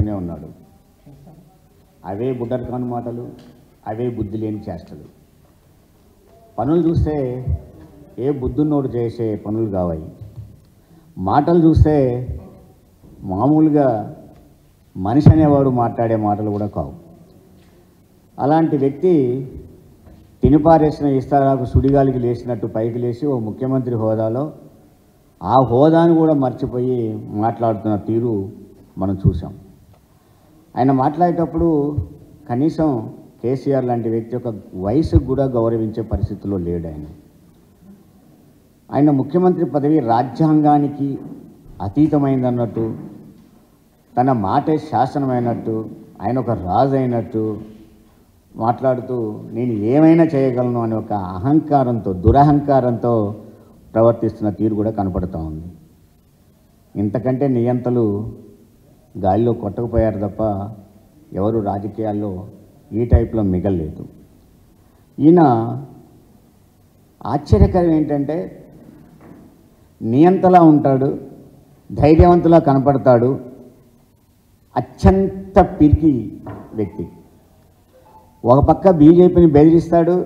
చేస్తూనే ఉన్నాడు. అవే బుడ్డర్కాను మాటలు, అవే బుద్ధి లేని చేష్టలు. పనులు చూస్తే ఏ బుద్ధున్నోడు చేసే పనులు కావాయి. మాటలు చూస్తే మామూలుగా మనిషి అనేవాడు మాట్లాడే మాటలు కూడా కావు. అలాంటి వ్యక్తి తినిపారేసిన ఇస్తారాకు సుడిగాలికి లేచినట్టు పైకి లేచి ఓ ముఖ్యమంత్రి హోదాలో ఆ హోదాను కూడా మర్చిపోయి మాట్లాడుతున్న తీరు మనం చూసాం. ఆయన మాట్లాడేటప్పుడు కనీసం కేసీఆర్ లాంటి వ్యక్తి యొక్క వయసుకు కూడా గౌరవించే పరిస్థితుల్లో లేడు. ఆయన ముఖ్యమంత్రి పదవి రాజ్యాంగానికి అతీతమైందన్నట్టు, తన మాటే శాసనమైనట్టు, ఆయన ఒక రాజు అయినట్టు మాట్లాడుతూ నేను ఏమైనా చేయగలను అనే ఒక అహంకారంతో, దురహంకారంతో ప్రవర్తిస్తున్న తీరు కూడా కనపడుతూ ఉంది. ఇంతకంటే నియంతలు గాలిలో కొట్టకపోయారు తప్ప ఎవరు రాజకీయాల్లో ఈ టైప్లో మిగలలేదు. ఈయన ఆశ్చర్యకరం ఏంటంటే నియంతలా ఉంటాడు, ధైర్యవంతులా కనపడతాడు, అత్యంత పిరికి వ్యక్తి. ఒక పక్క బీజేపీని బెదిరిస్తాడు,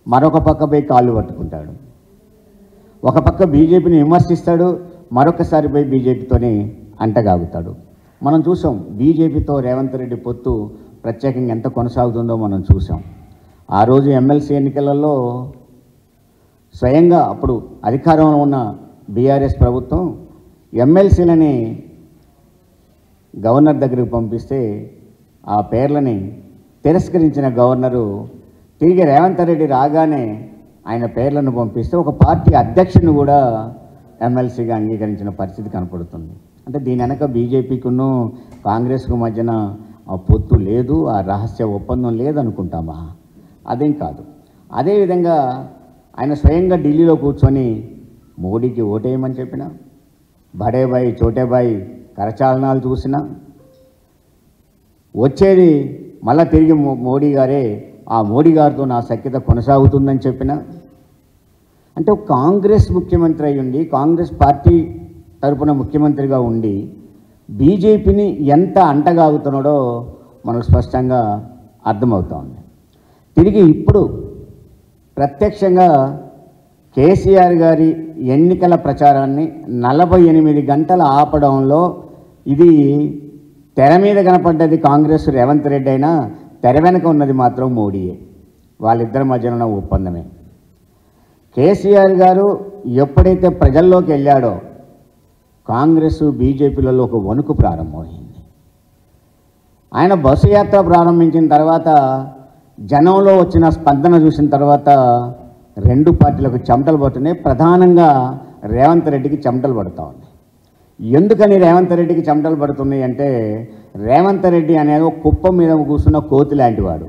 మరొక పక్క పోయి కాళ్ళు పట్టుకుంటాడు. ఒక పక్క బీజేపీని విమర్శిస్తాడు, మరొకసారి పోయి బీజేపీతోనే అంటగాగుతాడు. మనం చూసాం బీజేపీతో రేవంత్ రెడ్డి పొత్తు ప్రత్యేకంగా ఎంత కొనసాగుతుందో మనం చూసాం. ఆ రోజు ఎమ్మెల్సీ ఎన్నికలలో స్వయంగా అప్పుడు అధికారంలో ఉన్న బీఆర్ఎస్ ప్రభుత్వం ఎమ్మెల్సీలని గవర్నర్ దగ్గరికి పంపిస్తే ఆ పేర్లని తిరస్కరించిన గవర్నరు తిరిగి రేవంత్ రెడ్డి రాగానే ఆయన పేర్లను పంపిస్తే ఒక పార్టీ అధ్యక్షుని కూడా ఎమ్మెల్సీగా అంగీకరించిన పరిస్థితి కనపడుతుంది. అంటే దీని వెనక బీజేపీకును కాంగ్రెస్కు మధ్యన ఆ పొత్తు లేదు, ఆ రహస్య ఒప్పందం లేదనుకుంటామా? అదేం కాదు. అదేవిధంగా ఆయన స్వయంగా ఢిల్లీలో కూర్చొని మోడీకి ఓటేయమని చెప్పిన, బడేబాయి చోటేబాయి కరచాలనాలు చూసినా వచ్చేది మళ్ళా తిరిగి మోడీ గారే, ఆ మోడీ గారితో నా సఖ్యత కొనసాగుతుందని చెప్పిన. అంటే కాంగ్రెస్ ముఖ్యమంత్రి అయి ఉండి, కాంగ్రెస్ పార్టీ తరపున ముఖ్యమంత్రిగా ఉండి బీజేపీని ఎంత అంటగాగుతున్నాడో మనకు స్పష్టంగా అర్థమవుతోంది. తిరిగి ఇప్పుడు ప్రత్యక్షంగా కేసీఆర్ గారి ఎన్నికల ప్రచారాన్ని 48 గంటలు ఆపడంలో ఇది తెర మీద కనపడ్డది కాంగ్రెస్ రేవంత్ రెడ్డి అయినా తెర వెనక ఉన్నది మాత్రం మోడీయే. వాళ్ళిద్దరి మధ్యన ఉన్న ఒప్పందమే. కేసీఆర్ గారు ఎప్పుడైతే ప్రజల్లోకి వెళ్ళాడో కాంగ్రెస్ బీజేపీలలో ఒక వణుకు ప్రారంభమైంది. ఆయన బస్సు యాత్ర ప్రారంభించిన తర్వాత జనంలో వచ్చిన స్పందన చూసిన తర్వాత రెండు పార్టీలకు చెమటలు పడుతున్నాయి. ప్రధానంగా రేవంత్ రెడ్డికి చెమటలు పడుతూ ఉన్నాయి. ఎందుకని రేవంత్ రెడ్డికి చెమటలు పడుతున్నాయి అంటే, రేవంత్ రెడ్డి అనేది ఒక కుప్ప మీద కూర్చున్న కోతి లాంటి వాడు.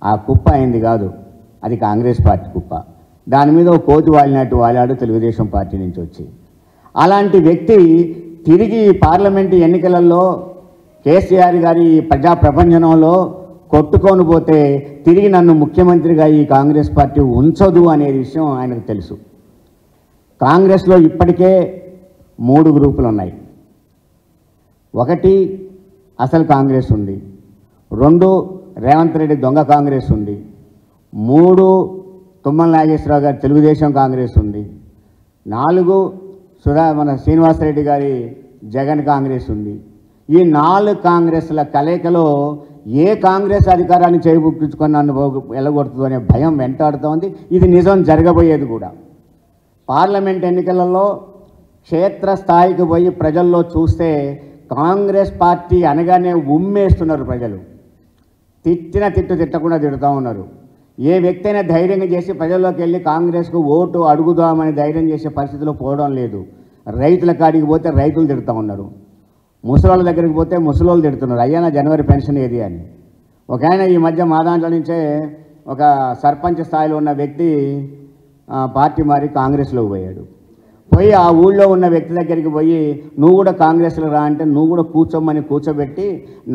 ఆ కుప్ప అయింది కాదు, అది కాంగ్రెస్ పార్టీ కుప్ప. దాని మీద ఒక కోతి వాలినట్టు వాలాడు తెలుగుదేశం పార్టీ నుంచి వచ్చి. అలాంటి వ్యక్తి తిరిగి పార్లమెంటు ఎన్నికలలో కేసీఆర్ గారి ప్రజా ప్రపంచంలో కొట్టుకొని పోతే తిరిగి నన్ను ముఖ్యమంత్రిగా ఈ కాంగ్రెస్ పార్టీ ఉంచదు అనే విషయం ఆయనకు తెలుసు. కాంగ్రెస్లో ఇప్పటికే 3 గ్రూపులు ఉన్నాయి. 1 అసలు కాంగ్రెస్ ఉంది, 2 రేవంత్ రెడ్డి దొంగ కాంగ్రెస్ ఉంది, 3 తుమ్మల నాగేశ్వరరావు గారి తెలుగుదేశం కాంగ్రెస్ ఉంది, 4 మన శ్రీనివాసరెడ్డి గారి జగన్ కాంగ్రెస్ ఉంది. ఈ 4 కాంగ్రెస్ల కలయికలో ఏ కాంగ్రెస్ అధికారాన్ని చేబుక్కించుకొని నన్ను వెళ్ళగొడుతుందో అనే భయం వెంటాడుతోంది. ఇది నిజం జరగబోయేది కూడా. పార్లమెంట్ ఎన్నికలలో క్షేత్రస్థాయికి పోయి ప్రజల్లో చూస్తే కాంగ్రెస్ పార్టీ అనగానే ఉమ్మేస్తున్నారు ప్రజలు. తిట్టకుండా తిడుతూ ఉన్నారు. ఏ వ్యక్తి అయినా ధైర్యంగా చేసి ప్రజల్లోకి వెళ్ళి కాంగ్రెస్కు ఓటు అడుగుదామని ధైర్యం చేసే పరిస్థితిలో పోవడం లేదు. రైతుల కాడికి పోతే రైతులు తిడుతూ ఉన్నారు, ముసలోళ్ళ దగ్గరికి పోతే ముసలోళ్ళు తిడుతున్నారు, అయ్యా నా జనవరి పెన్షన్ ఏది అని. ఒక ఆయన ఈ మధ్య మా దాంట్లో నుంచే ఒక సర్పంచ్ స్థాయిలో ఉన్న వ్యక్తి పార్టీ మారి కాంగ్రెస్లోకి పోయాడు. పోయి ఆ ఊళ్ళో ఉన్న వ్యక్తి దగ్గరికి పోయి నువ్వు కూడా కాంగ్రెస్లో రా అంటే నువ్వు కూడా కూర్చోమని కూర్చోబెట్టి,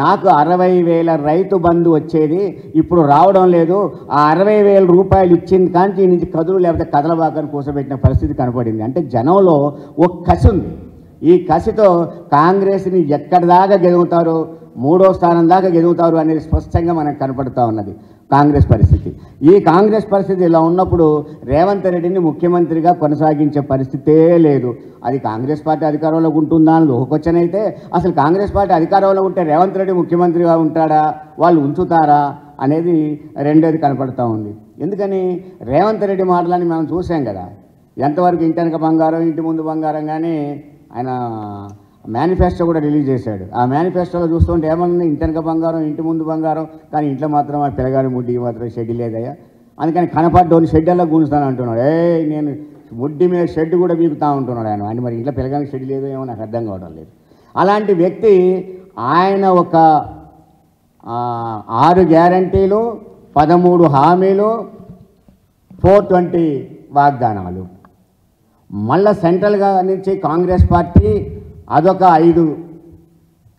నాకు 60,000 రైతు బంధు వచ్చేది ఇప్పుడు రావడం లేదు, ఆ 60,000 రూపాయలు ఇచ్చింది కానీ ఈ నుంచి కదులు లేకపోతే కదలబాకని కూర్చోబెట్టిన పరిస్థితి కనపడింది. అంటే జనంలో ఒక కసి ఉంది. ఈ కసితో కాంగ్రెస్ని ఎక్కడి దాకా గెలుగుతారో మూడో స్థానం దాకా ఎదుగుతారు అనేది స్పష్టంగా మనకు కనపడుతూ ఉన్నది కాంగ్రెస్ పరిస్థితి. ఈ కాంగ్రెస్ పరిస్థితి ఇలా ఉన్నప్పుడు రేవంత్ రెడ్డిని ముఖ్యమంత్రిగా కొనసాగించే పరిస్థితే లేదు. అది కాంగ్రెస్ పార్టీ అధికారంలోకి ఉంటుందా అని ఒక క్వశ్చన్ అయితే, అసలు కాంగ్రెస్ పార్టీ అధికారంలో ఉంటే రేవంత్ రెడ్డి ముఖ్యమంత్రిగా ఉంటాడా, వాళ్ళు ఉంచుతారా అనేది రెండోది కనపడుతూ ఉంది. ఎందుకని రేవంత్ రెడ్డి మాటలని మనం చూసాం కదా, ఎంతవరకు ఇంటి వెనక బంగారం ఇంటి ముందు బంగారం, కానీ ఆయన మేనిఫెస్టో కూడా రిలీజ్ చేశాడు. ఆ మేనిఫెస్టోలో చూస్తుంటే ఏమన్నా ఇంటి వెనక బంగారం ఇంటి ముందు బంగారం, కానీ ఇంట్లో మాత్రం ఆ పిల్లగారి ముడ్డికి మాత్రం షెడ్ లేదయ్యా, అందుకని కనపడ్డోని షెడ్డల్లా గుంజుతాను అంటున్నాడు. నేను ముడ్డి మీద షెడ్ కూడా బీపుతా ఉంటున్నాడు ఆయన. అని మరి ఇంట్లో పిల్లగాని షెడ్ లేదో ఏమో నాకు అర్థం కావడం లేదు. అలాంటి వ్యక్తి ఆయన ఒక 6 గ్యారంటీలు, 13 హామీలు, 420 వాగ్దానాలు, మళ్ళా సెంట్రల్గా నుంచి కాంగ్రెస్ పార్టీ అదొక 5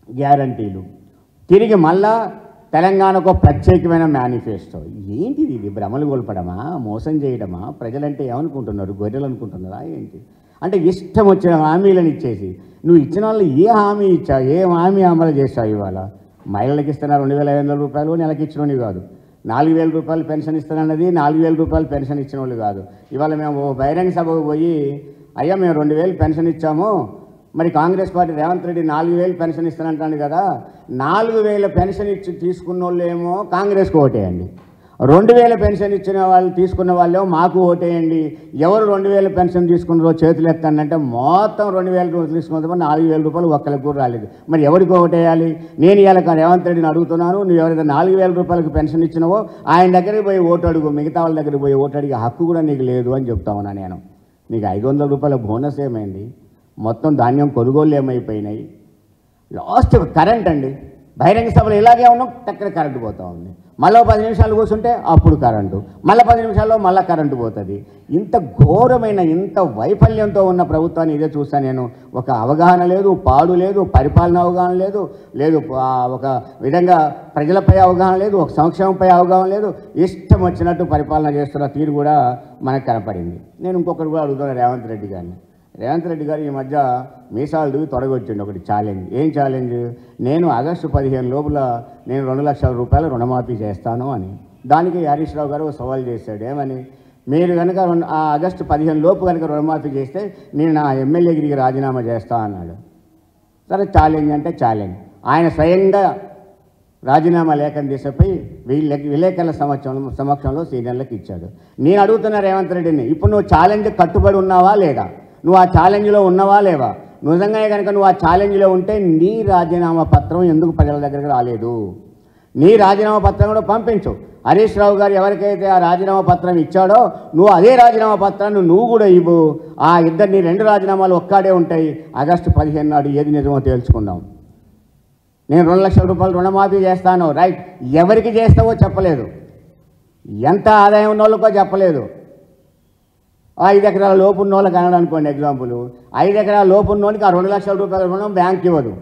గ్యారంటీలు, తిరిగి మళ్ళా తెలంగాణకు ప్రత్యేకమైన మేనిఫెస్టో. ఏంటిది? ఇది భ్రమలు గొల్పడమా, మోసం చేయడమా? ప్రజలంటే ఏమనుకుంటున్నారు, గొర్రెలు అనుకుంటున్నారా ఏంటి? అంటే ఇష్టం వచ్చిన హామీలను ఇచ్చేసి, నువ్వు ఇచ్చిన వాళ్ళు ఏ హామీ ఇచ్చావు, ఏ హామీ అమలు చేస్తావు? ఇవాళ మహిళలకు ఇస్తున్నారు 2,500 రూపాయలు, నెలకి ఇచ్చినోని కాదు. 4,000 రూపాయలు పెన్షన్ ఇస్తానన్నది 4,000 రూపాయలు పెన్షన్ ఇచ్చిన వాళ్ళు కాదు. ఇవాళ మేము బహిరంగ సభకు పోయి, అయ్యా మేము 2,000 పెన్షన్ ఇచ్చాము, మరి కాంగ్రెస్ పార్టీ రేవంత్ రెడ్డి 4,000 పెన్షన్ ఇస్తానంటాను కదా, 4,000 పెన్షన్ ఇచ్చి తీసుకున్న వాళ్ళు ఏమో కాంగ్రెస్కి ఓటేయండి, 2,000 పెన్షన్ ఇచ్చిన వాళ్ళు తీసుకున్న వాళ్ళేమో మాకు ఓటేయండి, ఎవరు 2,000 పెన్షన్ తీసుకున్నారో చేతులు ఎత్తానంటే మొత్తం 2,000 రూపాయలు తీసుకున్న 4,000 రూపాయలు ఒక్కరికి కూడా రాలేదు. మరి ఎవరికి ఓటేయాలి? నేను ఇవాళ రేవంత్ రెడ్డిని అడుగుతున్నాను, నువ్వు ఎవరైతే 4,000 రూపాయలకు పెన్షన్ ఇచ్చినావో ఆయన దగ్గరికి పోయి ఓటు అడుగు, మిగతా వాళ్ళ దగ్గరికి పోయి ఓటు అడిగే హక్కు కూడా నీకు లేదు అని చెప్తా ఉన్నా నేను. నీకు 500 రూపాయల బోనస్ ఏమైంది? మొత్తం ధాన్యం కొనుగోలు ఏమైపోయినాయి? లాస్ట్ కరెంట్ అండి, బహిరంగ సభలు ఇలాగే ఉన్నాం, చక్కర కరెంటు పోతూ ఉంది. మళ్ళీ 10 నిమిషాలు కూర్చుంటే అప్పుడు కరెంటు, మళ్ళీ 10 నిమిషాల్లో మళ్ళీ కరెంటు పోతుంది. ఇంత ఘోరమైన, ఇంత వైఫల్యంతో ఉన్న ప్రభుత్వాన్ని ఇదే చూస్తాను నేను. ఒక అవగాహన లేదు, పాడు లేదు, పరిపాలన అవగాహన లేదు, ఒక విధంగా ప్రజలపై అవగాహన లేదు, ఒక సంక్షేమంపై అవగాహన లేదు, ఇష్టం వచ్చినట్టు పరిపాలన చేస్తున్న తీరు కూడా మనకు కనపడింది. నేను ఇంకొకటి కూడా అడుగుతున్నాను రేవంత్ రెడ్డి గారిని. రేవంత్ రెడ్డి గారు ఈ మధ్య మీసాలు తొడగొచ్చిండు ఒకటి ఛాలెంజ్. ఏం ఛాలెంజ్? నేను ఆగస్టు 15 లోపల నేను 2 లక్షల రూపాయలు రుణమాఫీ చేస్తాను అని. దానికి హరీష్ రావు గారు సవాల్ చేశాడు. ఏమని? మీరు కనుక ఆగస్టు 15 లోపు కనుక రుణమాఫీ చేస్తే నేను నా ఎమ్మెల్యేగిరికి రాజీనామా చేస్తా అన్నాడు. సరే, ఛాలెంజ్ అంటే ఛాలెంజ్. ఆయన స్వయంగా రాజీనామా లేఖను తీసుకుపోయి విలేకరుల సమక్షంలో సీనియర్లకు ఇచ్చాడు. నేను అడుగుతున్నా రేవంత్ రెడ్డిని, ఇప్పుడు నువ్వు ఛాలెంజ్ కట్టుబడి ఉన్నావా లేదా? నువ్వు ఆ ఛాలెంజ్లో ఉన్నావా లేవా? నిజంగానే కనుక నువ్వు ఆ ఛాలెంజ్లో ఉంటే నీ రాజీనామా పత్రం ఎందుకు ప్రజల దగ్గరికి రాలేదు? నీ రాజీనామా పత్రం కూడా పంపించు. హరీష్ రావు గారు ఎవరికైతే ఆ రాజీనామా పత్రం ఇచ్చాడో నువ్వు అదే రాజీనామా పత్రాన్ని నువ్వు కూడా ఇవ్వు. ఆ ఇద్దరిని 2 రాజీనామాలు ఒక్కడే ఉంటాయి. ఆగస్టు 15 నాడు ఏది నిజమో తేల్చుకుందాం. నేను 2 లక్షల రూపాయలు రుణమాఫీ చేస్తాను, రైట్. ఎవరికి చేస్తావో చెప్పలేదు, ఎంత ఆదాయం ఉన్న వాళ్ళకో చెప్పలేదు. 5 ఎకరాల లోపు ఉన్న వాళ్ళకి అన్నాడు అనుకోండి ఎగ్జాంపుల్, 5 ఎకరాల లోపు ఉన్నోనికి ఆ 2 లక్షల రూపాయల రుణం బ్యాంక్ ఇవ్వదు,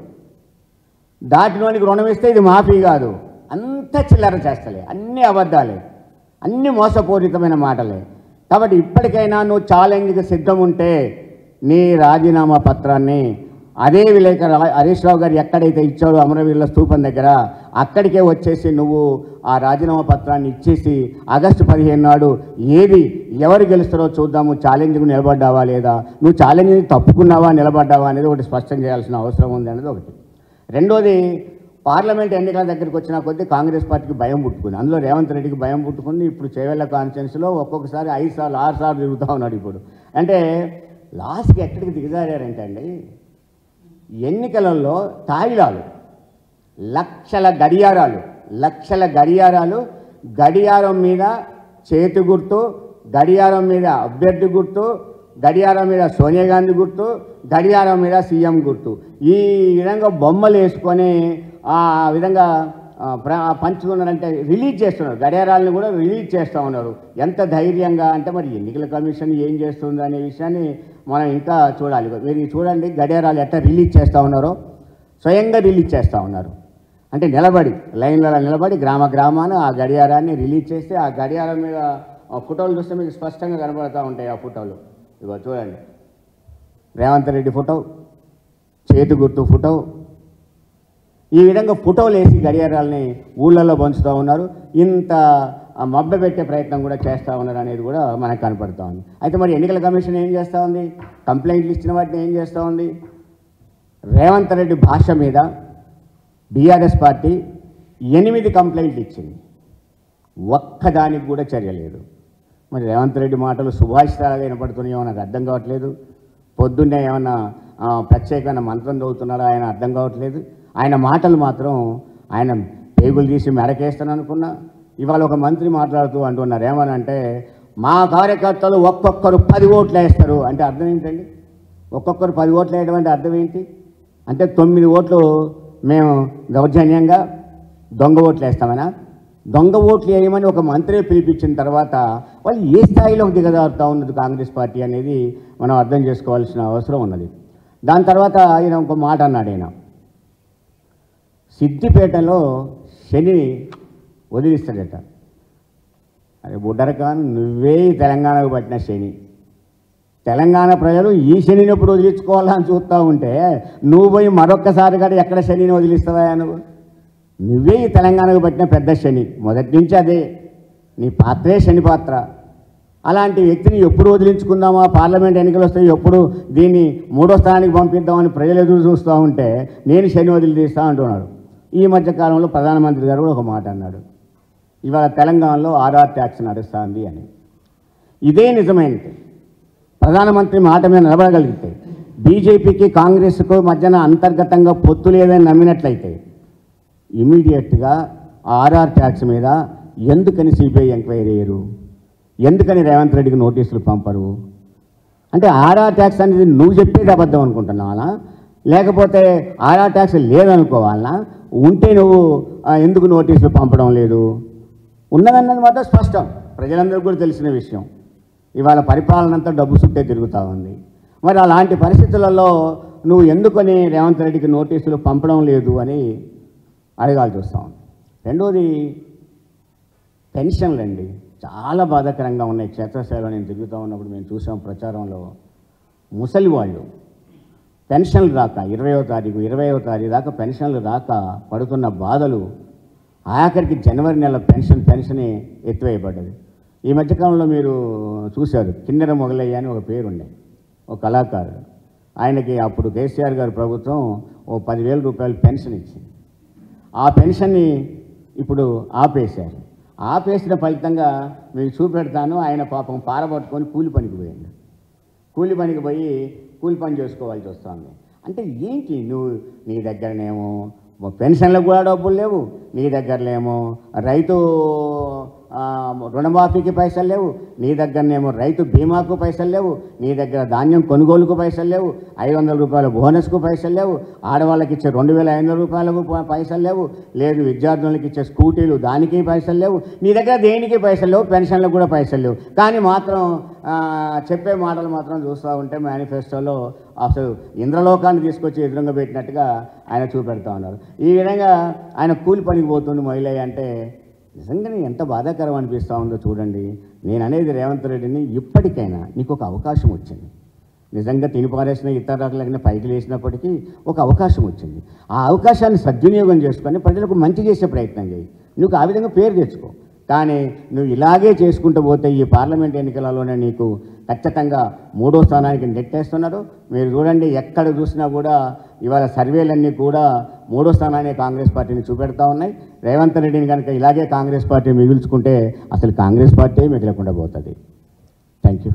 దాటినోనికి రుణం ఇస్తే ఇది మాఫీ కాదు. అంత చిల్లర చేస్తలే, అన్నీ అబద్ధాలే, అన్నీ మోసపూరితమైన మాటలే. కాబట్టి ఇప్పటికైనా నువ్వు ఛాలెంజ్కి సిద్ధం ఉంటే నీ రాజీనామా పత్రాన్ని అదే విలేకరు హరీష్ రావు గారు ఎక్కడైతే ఇచ్చాడో అమరవీరుల స్తూపం దగ్గర అక్కడికే వచ్చేసి నువ్వు ఆ రాజీనామా పత్రాన్ని ఇచ్చేసి ఆగస్టు 15 నాడు ఎవరు గెలుస్తారో చూద్దాము. ఛాలెంజ్కు నిలబడ్డావా లేదా, నువ్వు ఛాలెంజ్ని తప్పుకున్నావా నిలబడ్డావా అనేది ఒకటి స్పష్టం చేయాల్సిన అవసరం ఉంది అనేది ఒకటి. రెండోది, పార్లమెంట్ ఎన్నికల దగ్గరికి వచ్చిన కొద్దీ కాంగ్రెస్ పార్టీకి భయం పుట్టుకుంది. అందులో రేవంత్ రెడ్డికి భయం పుట్టుకుంది. ఇప్పుడు చేవెళ్ళ కాన్స్టిట్యున్సీలో ఒక్కొక్కసారి 5 సార్లు 6 సార్లు తిరుగుతూ ఉన్నాడు. ఇప్పుడు అంటే లాస్ట్కి ఎక్కడికి దిగజారంటే అండి, ఎన్నికలలో తాయిలాలు, లక్షల గడియారాలు, గడియారం మీద చేతి గుర్తు, గడియారం మీద అభ్యర్థి గుర్తు, గడియారం మీద సోనియా గాంధీ గుర్తు, గడియారం మీద సీఎం గుర్తు, ఈ విధంగా బొమ్మలు వేసుకొని ఆ విధంగా పంచుతున్నారంటే రిలీజ్ చేస్తున్నారు. గడియారాలను కూడా రిలీజ్ చేస్తూ ఉన్నారు. ఎంత ధైర్యంగా అంటే మరి ఎన్నికల కమిషన్ ఏం చేస్తుంది అనే విషయాన్ని మనం ఇంకా చూడాలి. మీరు చూడండి, గడియారాలు ఎట్లా రిలీజ్ చేస్తూ ఉన్నారో, స్వయంగా రిలీజ్ చేస్తూ ఉన్నారు. అంటే నిలబడి లైన్లలో నిలబడి గ్రామాన ఆ గడియారాన్ని రిలీజ్ చేస్తే ఆ గడియారం మీద ఫోటోలు చూస్తే మీకు స్పష్టంగా కనబడుతూ ఉంటాయి. ఆ ఫోటోలు ఇగో చూడండి, రేవంత్ రెడ్డి ఫోటో, చేతి గుర్తు ఫోటో, ఈ విధంగా ఫోటోలు వేసి గడియారాలని ఊళ్ళల్లో పంచుతూ ఉన్నారు. ఇంత మబ్బ పెట్టే ప్రయత్నం కూడా చేస్తూ ఉన్నారు అనేది కూడా మనకు కనపడుతూ ఉంది. అయితే మరి ఎన్నికల కమిషన్ ఏం చేస్తూ ఉంది? కంప్లైంట్లు ఇచ్చిన వాటిని ఏం చేస్తూ ఉంది? రేవంత్ రెడ్డి భాష మీద బీఆర్ఎస్ పార్టీ 8 కంప్లైంట్లు ఇచ్చింది. ఒక్కదానికి కూడా చర్య లేదు. మరి రేవంత్ రెడ్డి మాటలు సుభాషితాలుగా వినపడుతున్నాయో నాకు అర్థం కావట్లేదు. పొద్దున్నే ఏమన్నా ప్రత్యేకమైన మంత్రం చదువుతున్నాడో ఆయన అర్థం కావట్లేదు. ఆయన మాటలు మాత్రం ఆయన పేగులు తీసి మెడకేస్తాను అనుకున్నా. ఇవాళ ఒక మంత్రి మాట్లాడుతూ అంటున్నారు ఏమనంటే, మా కార్యకర్తలు ఒక్కొక్కరు 10 ఓట్లు వేస్తారు అంటే అర్థం ఏంటండి? ఒక్కొక్కరు 10 ఓట్లు వేయడం అంటే అర్థం ఏంటి? అంటే 9 ఓట్లు మేము దౌర్జన్యంగా దొంగ ఓట్లు వేస్తామనా? దొంగ ఓట్లు వేయమని ఒక మంత్రి పిలిపించిన తర్వాత వాళ్ళు ఏ స్థాయిలోకి దిగజారుతూ ఉన్నది కాంగ్రెస్ పార్టీ అనేది మనం అర్థం చేసుకోవాల్సిన అవసరం ఉన్నది. దాని తర్వాత ఆయన ఒక మాట అన్నాడు. ఆయన సిద్దిపేటలో శనిని వదిలిస్తాడట. అరే బుడ్డరకాన్, నువ్వే తెలంగాణకు పట్టిన శని. తెలంగాణ ప్రజలు ఈ శనిని ఎప్పుడు వదిలించుకోవాలని చూస్తూ ఉంటే నువ్వు పోయి మరొక్కసారి కూడా ఎక్కడ శనిని వదిలిస్తావా? నువ్వే ఈ తెలంగాణకు పట్టిన పెద్ద శని. మొదటి నుంచి అదే నీ పాత్రే శని పాత్ర. అలాంటి వ్యక్తిని ఎప్పుడు వదిలించుకుందామా, పార్లమెంట్ ఎన్నికలు వస్తాయి, ఎప్పుడు దీన్ని 3వ స్థానానికి పంపిద్దామని ప్రజలు ఎదురు చూస్తూ ఉంటే నేను శని వదిలిస్తూ అంటున్నాడు. ఈ మధ్యకాలంలో ప్రధానమంత్రి గారు కూడా ఒక మాట అన్నాడు, ఇవాళ తెలంగాణలో ఆర్ఆర్ ట్యాక్స్ నడుస్తుంది అని. ఇదే నిజమైనది. ప్రధానమంత్రి మాట మీద నిలబడగలిగితే, బీజేపీకి కాంగ్రెస్కు మధ్యన అంతర్గతంగా పొత్తు లేదని నమ్మినట్లయితే ఇమీడియట్గా ఆర్ఆర్ ట్యాక్స్ మీద ఎందుకని సిబిఐ ఎంక్వైరీ చేయరు? ఎందుకని రేవంత్ రెడ్డికి నోటీసులు పంపరు? అంటే ఆర్ఆర్ ట్యాక్స్ అనేది నువ్వు చెప్పేది అబద్ధం అనుకుంటున్నావా? లేకపోతే ఆర్ఆర్ ట్యాక్స్ లేదనుకోవాలనా? ఉంటే నువ్వు ఎందుకు నోటీసులు పంపడం లేదు? ఉన్నదన్నది మాత్రం స్పష్టం, ప్రజలందరికీ కూడా తెలిసిన విషయం. ఇవాళ పరిపాలన అంతా డబ్బు చుట్టే తిరుగుతూ ఉంది. మరి అలాంటి పరిస్థితులలో నువ్వు ఎందుకని రేవంత్ రెడ్డికి నోటీసులు పంపడం లేదు అని అడగాల్సి వస్తాం. రెండోది పెన్షన్లు అండి, చాలా బాధాకరంగా ఉన్నాయి. క్షేత్రస్థాయిలో నేను తిరుగుతూ ఉన్నప్పుడు మేము చూసాం ప్రచారంలో, ముసలి వాళ్ళు పెన్షన్లు రాక 20వ తారీఖు 20వ తారీఖు దాకా పెన్షన్లు రాక పడుతున్న బాధలు, ఆఖరికి జనవరి నెల పెన్షన్ ఎత్తివేయబడ్డది. ఈ మధ్యకాలంలో మీరు చూశారు, కిన్నెర మొగలయ్య అని ఒక పేరుండే ఒక కళాకారుడు. ఆయనకి అప్పుడు కేసీఆర్ గారు ప్రభుత్వం ఓ 10,000 రూపాయలు పెన్షన్ ఇచ్చింది. ఆ పెన్షన్ని ఇప్పుడు ఆపేశారు. ఆపేసిన ఫలితంగా మీకు చూపెడతాను, ఆయన పాపం పారబట్టుకొని కూలి పనికి పోయింది. కూలి పనికి పోయి కూలి పని చేసుకోవాల్సి వస్తుంది. అంటే ఏంటి, నువ్వు నీ దగ్గరనేమో పెన్షన్లకు కూడా డబ్బులు లేవు, నీ దగ్గరనేమో రైతు రుణమాఫీకి పైసలు లేవు, నీ దగ్గరనేమో రైతు బీమాకు పైసలు లేవు, నీ దగ్గర ధాన్యం కొనుగోలుకు పైసలు లేవు, 500 రూపాయల బోనస్కు పైసలు లేవు, ఆడవాళ్ళకి ఇచ్చే 2,500 రూపాయలకు పైసలు లేవు, లేదు విద్యార్థులకు ఇచ్చే స్కూటీలు దానికి పైసలు లేవు, నీ దగ్గర దేనికి పైసలు లేవు, పెన్షన్లకు కూడా పైసలు లేవు. కానీ మాత్రం చెప్పే మాటలు మాత్రం చూస్తూ ఉంటే మేనిఫెస్టోలో అసలు ఇంద్రలోకాన్ని తీసుకొచ్చి ఎదురుగా పెట్టినట్టుగా ఆయన చూపెడతా ఉన్నారు. ఈ విధంగా ఆయన కూలి పనికి పోతుంది మహిళ అంటే నిజంగానే ఎంత బాధాకరం అనిపిస్తూ ఉందో చూడండి. నేను అనేది రేవంత్ రెడ్డిని, ఇప్పటికైనా నీకు ఒక అవకాశం వచ్చింది. నిజంగా తినిపారేసిన ఇతర రకాలైన పైకి లేసినప్పటికీ ఒక అవకాశం వచ్చింది. ఆ అవకాశాన్ని సద్వినియోగం చేసుకొని ప్రజలకు మంచి చేసే ప్రయత్నం చేయి. నువ్వు ఆ విధంగా పేరు తెచ్చుకో. కానీ నువ్వు ఇలాగే చేసుకుంటూ పోతే ఈ పార్లమెంట్ ఎన్నికలలోనే నీకు ఖచ్చితంగా 3వ స్థానానికి నెట్టేస్తున్నారు. మీరు చూడండి, ఎక్కడ చూసినా కూడా ఇవాళ సర్వేలన్నీ కూడా 3వ స్థానాన్ని కాంగ్రెస్ పార్టీని చూపెడతా ఉన్నాయి. రేవంత్ రెడ్డిని కనుక ఇలాగే కాంగ్రెస్ పార్టీ మిగుల్చుకుంటే అసలు కాంగ్రెస్ పార్టీ మిగలకుండా పోతుంది. Thank you.